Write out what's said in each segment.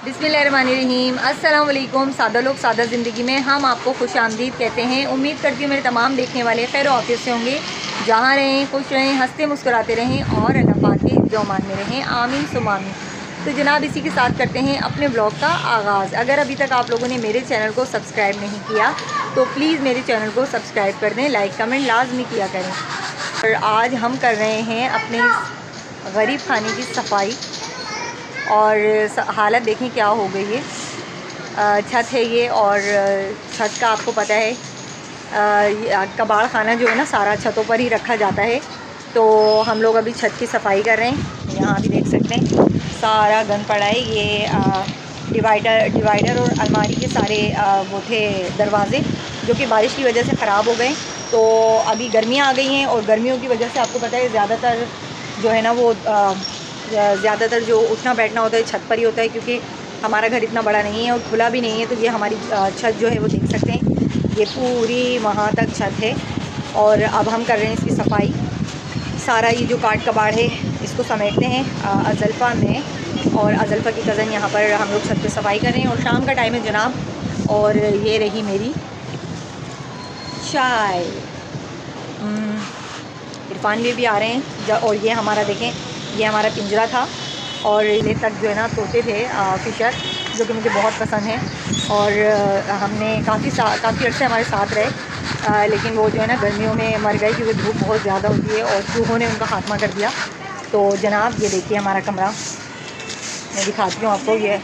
बिस्मिल्लाहिर्रहमानिर्रहीम। अस्सलाम वालेकुम। सादा लोग सादा ज़िंदगी में हम आपको खुश आमदीद कहते हैं। उम्मीद करती हूँ मेरे तमाम देखने वाले खैर ऑफिस से होंगे। जहाँ रहें खुश रहें, हंसते मुस्कुराते रहें और अल्लाह पाक के हिफ्ज़-ओ-अमान में रहें। आमीन सुम्मा आमीन। तो जनाब इसी के साथ करते हैं अपने ब्लॉग का आगाज़। अगर अभी तक आप लोगों ने मेरे चैनल को सब्सक्राइब नहीं किया तो प्लीज़ मेरे चैनल को सब्सक्राइब कर दें, लाइक कमेंट लाजमी किया करें। और आज हम कर रहे हैं अपने गरीब खाने की सफाई और हालत देखें क्या हो गई है। छत है ये और छत का आपको पता है कबाड़ खाना जो है ना सारा छतों पर ही रखा जाता है। तो हम लोग अभी छत की सफाई कर रहे हैं। यहाँ भी देख सकते हैं सारा गंद पड़ा है। ये डिवाइडर और अलमारी के सारे वो थे दरवाज़े जो कि बारिश की वजह से ख़राब हो गए। तो अभी गर्मियाँ आ गई हैं और गर्मियों की वजह से आपको पता है ज़्यादातर जो है ना वो ज़्यादातर जो उठना बैठना होता है छत पर ही होता है, क्योंकि हमारा घर इतना बड़ा नहीं है और खुला भी नहीं है। तो ये हमारी छत जो है वो देख सकते हैं ये पूरी वहाँ तक छत है और अब हम कर रहे हैं इसकी सफाई। सारा ये जो काट कबाड़ है इसको समेटते हैं अज़ल्फ़ा में और अज़ल्फ़ा की कज़न यहाँ पर हम लोग छत पे सफाई कर रहे हैं। और शाम का टाइम है जनाब और ये रही मेरी चाय। इरफान भी आ रहे हैं और ये हमारा देखें ये हमारा पिंजरा था और ये तक जो है ना तोते थे फ़िशर जो कि मुझे बहुत पसंद है और हमने काफ़ी अर्से हमारे साथ रहे, लेकिन वो जो है ना गर्मियों में मर गए क्योंकि धूप बहुत ज़्यादा होती है और चूहों ने उनका खात्मा कर दिया। तो जनाब ये देखिए हमारा कमरा, मैं दिखाती हूँ आपको। ये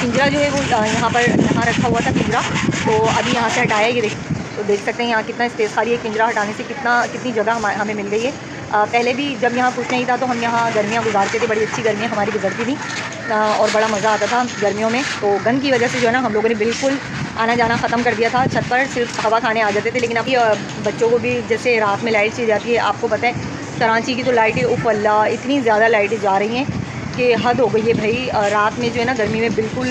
पिंजरा जो है वो यहाँ रखा हुआ था पिंजरा, तो अभी यहाँ से हटाया। ये तो देख सकते हैं यहाँ कितना स्पेस खाली है। पिंजरा हटाने से कितनी जगह हमें मिल गई है। पहले भी जब यहाँ कुछ नहीं था तो हम यहाँ गर्मियाँ गुजारते थे, बड़ी अच्छी गर्मियाँ हमारी गुजरती थी और बड़ा मज़ा आता था गर्मियों में। तो गंद की वजह से जो है ना हम लोगों ने बिल्कुल आना जाना ख़त्म कर दिया था। छत पर सिर्फ हवा खाने आ जाते थे, लेकिन अभी बच्चों को भी जैसे रात में लाइट चली जाती है। आपको पता है कराची की तो लाइटें उफ़ अल्लाह इतनी ज़्यादा लाइटें जा रही हैं कि हद हो गई है भाई। रात में जो है ना गर्मी में बिल्कुल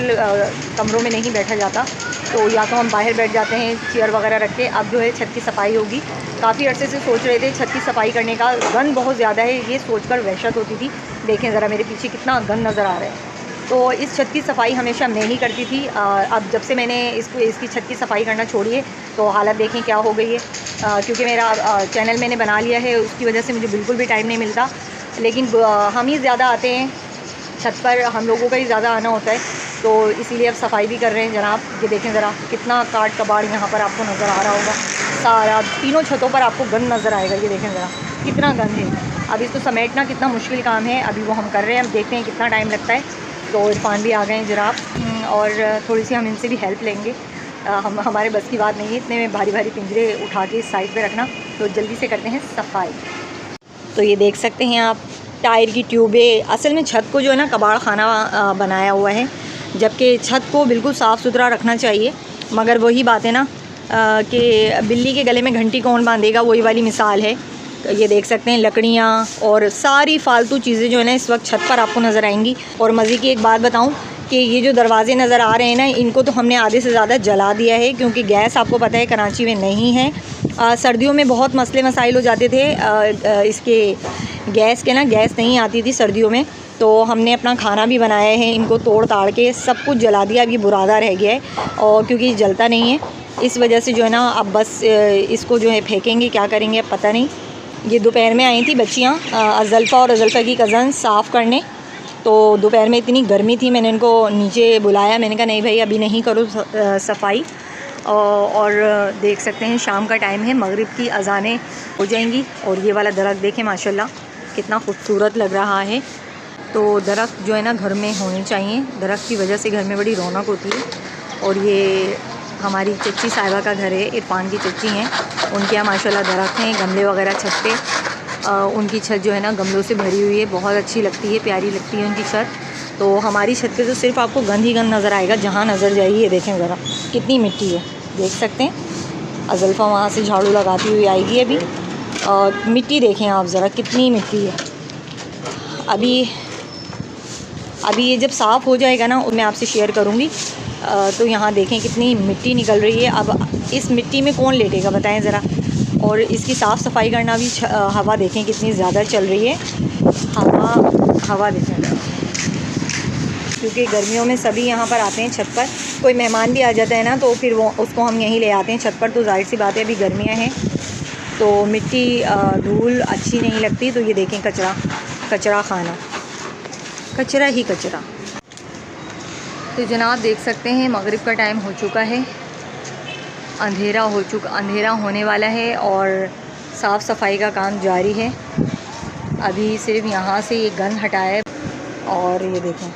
कमरों में नहीं बैठा जाता, तो या तो हम बाहर बैठ जाते हैं चेयर वगैरह रख के। अब जो है छत की सफाई होगी। काफ़ी अरसे से सोच रहे थे छत की सफाई करने का, गंद बहुत ज़्यादा है ये सोचकर वहशत होती थी। देखें ज़रा मेरे पीछे कितना गंद नज़र आ रहा है। तो इस छत की सफाई हमेशा मैं ही करती थी। अब जब से मैंने इसकी छत की सफाई करना छोड़ी है तो हालत देखें क्या हो गई है। क्योंकि मेरा चैनल मैंने बना लिया है उसकी वजह से मुझे बिल्कुल भी टाइम नहीं मिलता, लेकिन हम ही ज़्यादा आते हैं छत पर, हम लोगों का ही ज़्यादा आना होता है। तो इसीलिए अब सफाई भी कर रहे हैं जनाब। ये देखें ज़रा कितना काट कबाड़ यहाँ पर आपको नज़र आ रहा होगा। सारा तीनों छतों पर आपको गंद नज़र आएगा। ये देखें ज़रा कितना गंद है। अब इसको समेटना कितना मुश्किल काम है, अभी वो हम कर रहे हैं। अब देखते हैं कितना टाइम लगता है। तो इरफान भी आ गए हैं जनाब और थोड़ी सी हम इनसे भी हेल्प लेंगे। हमारे बस की बात नहीं है इतने में भारी भारी पिंजरे उठा के इस साइड पर रखना। तो जल्दी से करते हैं सफाई। तो ये देख सकते हैं आप टायर की ट्यूबें। असल में छत को जो है ना कबाड़ खाना बनाया हुआ है, जबकि छत को बिल्कुल साफ़ सुथरा रखना चाहिए। मगर वही बात है ना कि बिल्ली के गले में घंटी कौन बांधेगा, वही वाली मिसाल है। तो ये देख सकते हैं लकड़ियाँ और सारी फालतू चीज़ें जो है ना इस वक्त छत पर आपको नज़र आएंगी। और मज़े की एक बात बताऊं कि ये जो दरवाज़े नज़र आ रहे हैं ना इनको तो हमने आधे से ज़्यादा जला दिया है, क्योंकि गैस आपको पता है कराची में नहीं है। सर्दियों में बहुत मसले मसाइल हो जाते थे इसके गैस के ना, गैस नहीं आती थी सर्दियों में। तो हमने अपना खाना भी बनाया है, इनको तोड़ ताड़ के सब कुछ जला दिया। अब ये बुरादा रह गया है और क्योंकि जलता नहीं है इस वजह से जो है ना अब बस इसको जो है फेंकेंगे, क्या करेंगे अब पता नहीं। ये दोपहर में आई थी बच्चियाँ अज़ल्फ़ा और अज़ल्फ़ा की कज़न साफ़ करने। तो दोपहर में इतनी गर्मी थी, मैंने इनको नीचे बुलाया। मैंने कहा नहीं भाई अभी नहीं करो सफाई। और देख सकते हैं शाम का टाइम है, मगरिब की अज़ानें हो जाएंगी। और ये वाला दरख्त देखें माशाल्लाह कितना खूबसूरत लग रहा है। तो दरख्त जो है ना घर में होने चाहिए, दरख्त की वजह से घर में बड़ी रौनक होती है। और ये हमारी चच्ची साहिबा का घर है, इरफान की चच्ची हैं, उनके यहाँ माशाल्लाह दरख्त हैं, गमले वगैरह छत पे। उनकी छत जो है ना गमलों से भरी हुई है, बहुत अच्छी लगती है, प्यारी लगती है उनकी छत। तो हमारी छत पे तो सिर्फ आपको गंद ही गंद नज़र आएगा जहाँ नज़र जाएगी। ये देखें ज़रा कितनी मिट्टी है, देख सकते हैं। अज़ल्फ़ा वहाँ से झाड़ू लगाती हुई आएगी अभी। मिट्टी देखें आप ज़रा कितनी मिट्टी है। अभी ये जब साफ़ हो जाएगा ना मैं आपसे शेयर करूँगी। तो यहाँ देखें कितनी मिट्टी निकल रही है। अब इस मिट्टी में कौन लेटेगा बताएं ज़रा। और इसकी साफ़ सफाई करना भी हवा देखें कितनी ज़्यादा चल रही है। हवा देखें ज़रा, क्योंकि गर्मियों में सभी यहाँ पर आते हैं छत पर। कोई मेहमान भी आ जाता है ना तो फिर वो उसको हम यहीं ले आते हैं छत पर। तो जाहिर सी बात है अभी गर्मियाँ हैं तो मिट्टी धूल अच्छी नहीं लगती। तो ये देखें कचरा कचरा खाना, कचरा ही कचरा। तो जनाब देख सकते हैं मगरिब का टाइम हो चुका है, अंधेरा होने वाला है और साफ़ सफाई का काम जारी है। अभी सिर्फ यहाँ से ये गंद हटाए और ये देखें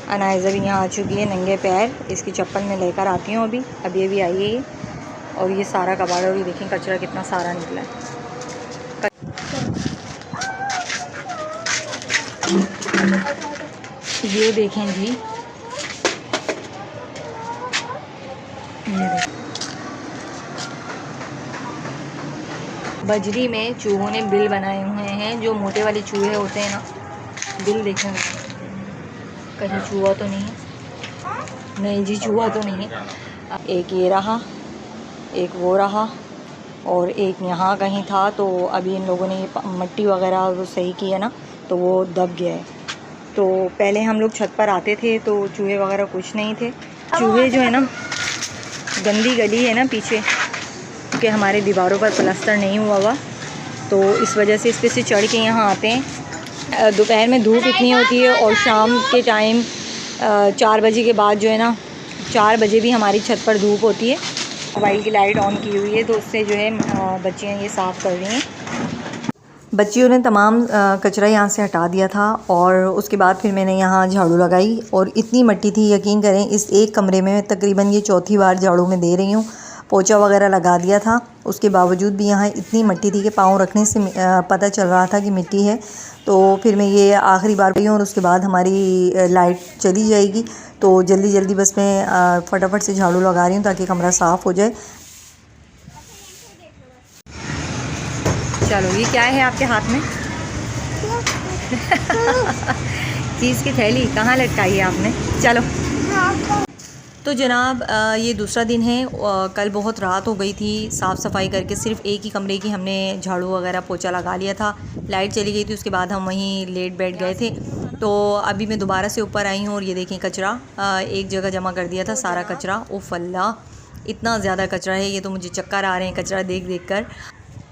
अनाइज़ा भी यहाँ आ चुकी है नंगे पैर। इसकी चप्पल में लेकर आती हूँ अभी अभी आई है ये। और ये सारा कबाड़ और ये देखें कचरा कितना सारा निकला है। ये देखें जी, ये देखें बजरी में चूहों ने बिल बनाए हुए हैं। जो मोटे वाले चूहे होते हैं ना, बिल देखें कहीं चूहा तो नहीं है, नहीं जी चूहा तो नहीं है। एक ये रहा, एक वो रहा और एक यहाँ कहीं था। तो अभी इन लोगों ने मट्टी वगैरह वो सही की है ना तो वो दब गया है। तो पहले हम लोग छत पर आते थे तो चूहे वगैरह कुछ नहीं थे। चूहे जो है ना, गंदी गली है ना पीछे, क्योंकि हमारे दीवारों पर प्लास्टर नहीं हुआ हुआ तो इस वजह से इस पे से चढ़ के यहाँ आते हैं। दोपहर में धूप इतनी होती है और शाम के टाइम 4 बजे के बाद जो है ना, 4 बजे भी हमारी छत पर धूप होती है। मोबाइल की लाइट ऑन की हुई है तो उससे जो है बच्चियाँ ये साफ़ कर रही हैं। बच्चियों ने तमाम कचरा यहाँ से हटा दिया था और उसके बाद फिर मैंने यहाँ झाड़ू लगाई और इतनी मिट्टी थी, यकीन करें इस एक कमरे में तकरीबन ये चौथी बार झाड़ू मैं दे रही हूँ। पोछा वगैरह लगा दिया था, उसके बावजूद भी यहाँ इतनी मिट्टी थी कि पाँव रखने से पता चल रहा था कि मिट्टी है। तो फिर मैं ये आखिरी बार गई हूँ और उसके बाद हमारी लाइट चली जाएगी। तो जल्दी जल्दी बस मैं फटाफट से झाड़ू लगा रही हूँ ताकि कमरा साफ़ हो जाए। चलो, ये क्या है आपके हाथ में? चीज़ की थैली कहाँ लटकाई है आपने? चलो। तो जनाब ये दूसरा दिन है। कल बहुत रात हो गई थी, साफ़ सफाई करके सिर्फ एक ही कमरे की हमने झाड़ू वगैरह पोछा लगा लिया था। लाइट चली गई थी, उसके बाद हम वहीं लेट बैठ गए थे। तो अभी मैं दोबारा से ऊपर आई हूँ और ये देखें कचरा एक जगह जमा कर दिया था, सारा कचरा। उफ़ अल्लाह, इतना ज़्यादा कचरा है, ये तो मुझे चक्कर आ रहे हैं कचरा देख देख कर।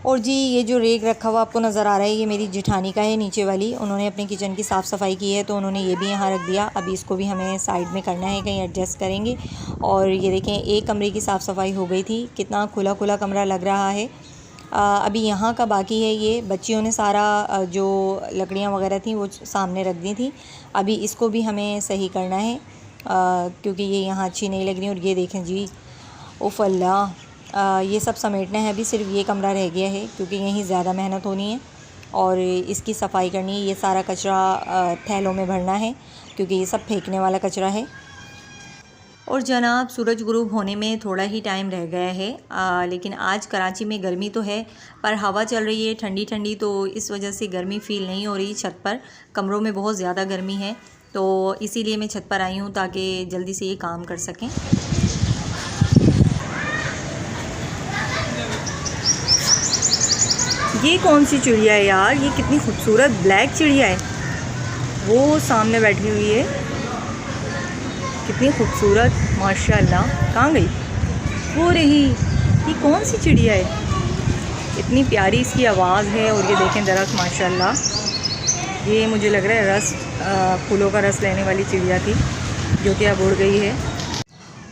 और जी ये जो रेक रखा हुआ आपको नज़र आ रहा है, ये मेरी जेठानी का है नीचे वाली। उन्होंने अपने किचन की साफ़ सफाई की है तो उन्होंने ये भी यहाँ रख दिया। अभी इसको भी हमें साइड में करना है, कहीं एडजस्ट करेंगे। और ये देखें एक कमरे की साफ़ सफाई हो गई थी, कितना खुला खुला कमरा लग रहा है। अभी यहाँ का बाकी है। ये बच्चियों ने सारा जो लकड़ियाँ वगैरह थी वो सामने रख दी थी। अभी इसको भी हमें सही करना है क्योंकि ये यहाँ अच्छी नहीं लग रही। और ये देखें जी, उफ़ अल्लाह, ये सब समेटना है। अभी सिर्फ ये कमरा रह गया है क्योंकि यहीं ज़्यादा मेहनत होनी है और इसकी सफाई करनी है। ये सारा कचरा थैलों में भरना है क्योंकि ये सब फेंकने वाला कचरा है। और जनाब सूरज गुरूब होने में थोड़ा ही टाइम रह गया है लेकिन आज कराची में गर्मी तो है पर हवा चल रही है ठंडी ठंडी, तो इस वजह से गर्मी फ़ील नहीं हो रही। छत पर कमरों में बहुत ज़्यादा गर्मी है तो इसीलिए मैं छत पर आई हूँ ताकि जल्दी से ये काम कर सकें। ये कौन सी चिड़िया है यार? ये कितनी खूबसूरत ब्लैक चिड़िया है, वो सामने बैठी हुई है, कितनी खूबसूरत माशाल्लाह। कहाँ गई? वो रही। ये कौन सी चिड़िया है? इतनी प्यारी इसकी आवाज़ है। और ये देखें दरख्त माशाल्लाह, ये मुझे लग रहा है फूलों का रस लेने वाली चिड़िया थी जो कि अब उड़ गई है।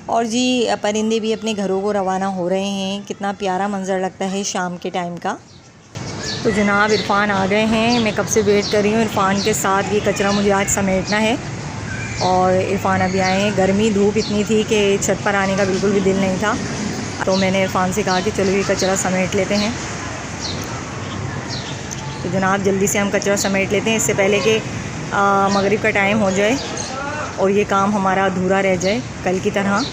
और जी परिंदे भी अपने घरों को रवाना हो रहे हैं। कितना प्यारा मंज़र लगता है शाम के टाइम का। तो जनाब इरफ़ान आ गए हैं, मैं कब से वेट कर रही हूँ। इरफ़ान के साथ ये कचरा मुझे आज समेटना है और इरफ़ान अभी आए हैं। गर्मी धूप इतनी थी कि छत पर आने का बिल्कुल भी दिल नहीं था तो मैंने इरफ़ान से कहा कि चलो ये कचरा समेट लेते हैं। तो जनाब जल्दी से हम कचरा समेट लेते हैं इससे पहले कि मगरिब का टाइम हो जाए और ये काम हमारा अधूरा रह जाए कल की तरह।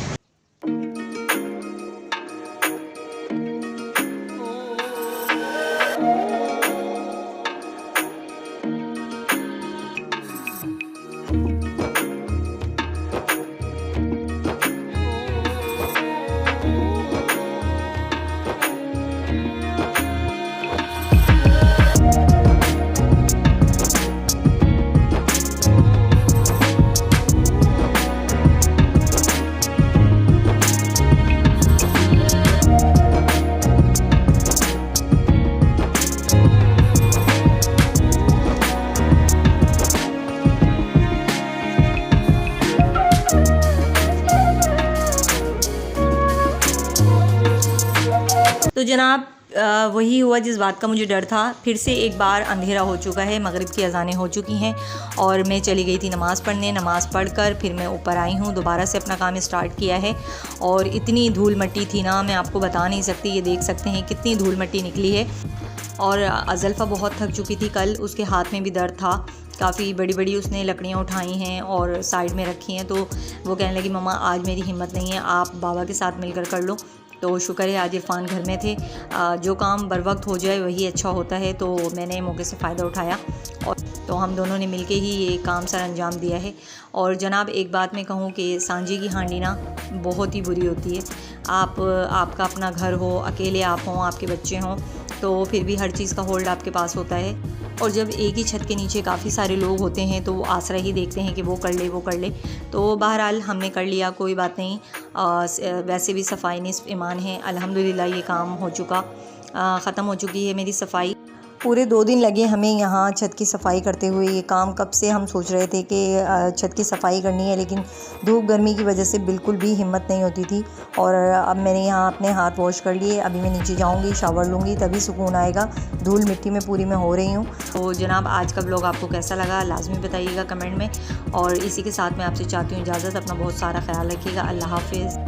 तो जनाब वही हुआ जिस बात का मुझे डर था। फिर से एक बार अंधेरा हो चुका है, मगरिब की अज़ानें हो चुकी हैं और मैं चली गई थी नमाज़ पढ़ने। नमाज़ पढ़कर फिर मैं ऊपर आई हूँ, दोबारा से अपना काम स्टार्ट किया है। और इतनी धूल मिट्टी थी ना, मैं आपको बता नहीं सकती। ये देख सकते हैं कितनी धूल मिट्टी निकली है। और अज़ल्फ़ा बहुत थक चुकी थी कल, उसके हाथ में भी दर्द था। काफ़ी बड़ी बड़ी उसने लकड़ियाँ उठाई हैं और साइड में रखी हैं। तो वो कहने लगी मम्मा आज मेरी हिम्मत नहीं है, आप बाबा के साथ मिलकर कर लो। तो शुक्र है आज इरफान घर में थे। जो काम बर वक्त हो जाए वही अच्छा होता है, तो मैंने मौके से फ़ायदा उठाया और तो हम दोनों ने मिलके ही ये काम सर अंजाम दिया है। और जनाब एक बात मैं कहूँ कि सांझे की हांडी ना बहुत ही बुरी होती है। आपका अपना घर हो, अकेले आप हों, आपके बच्चे हों, तो फिर भी हर चीज़ का होल्ड आपके पास होता है। और जब एक ही छत के नीचे काफ़ी सारे लोग होते हैं तो वो आसरा ही देखते हैं कि वो कर ले वो कर ले। तो बहरहाल हमने कर लिया, कोई बात नहीं। वैसे भी सफाई निस्फ़ ईमान है। अल्हम्दुलिल्लाह ये काम हो चुका, ख़त्म हो चुकी है मेरी सफाई। पूरे 2 दिन लगे हमें यहाँ छत की सफाई करते हुए। ये काम कब से हम सोच रहे थे कि छत की सफाई करनी है, लेकिन धूप गर्मी की वजह से बिल्कुल भी हिम्मत नहीं होती थी। और अब मैंने यहाँ अपने हाथ वॉश कर लिए। अभी मैं नीचे जाऊँगी, शावर लूँगी, तभी सुकून आएगा। धूल मिट्टी में पूरी मैं हो रही हूँ। तो जनाब आज का ब्लॉग आपको कैसा लगा लाजमी बताइएगा कमेंट में। और इसी के साथ मैं आपसे चाहती हूँ इजाज़त। अपना बहुत सारा ख्याल रखिएगा। अल्लाह हाफ़िज़।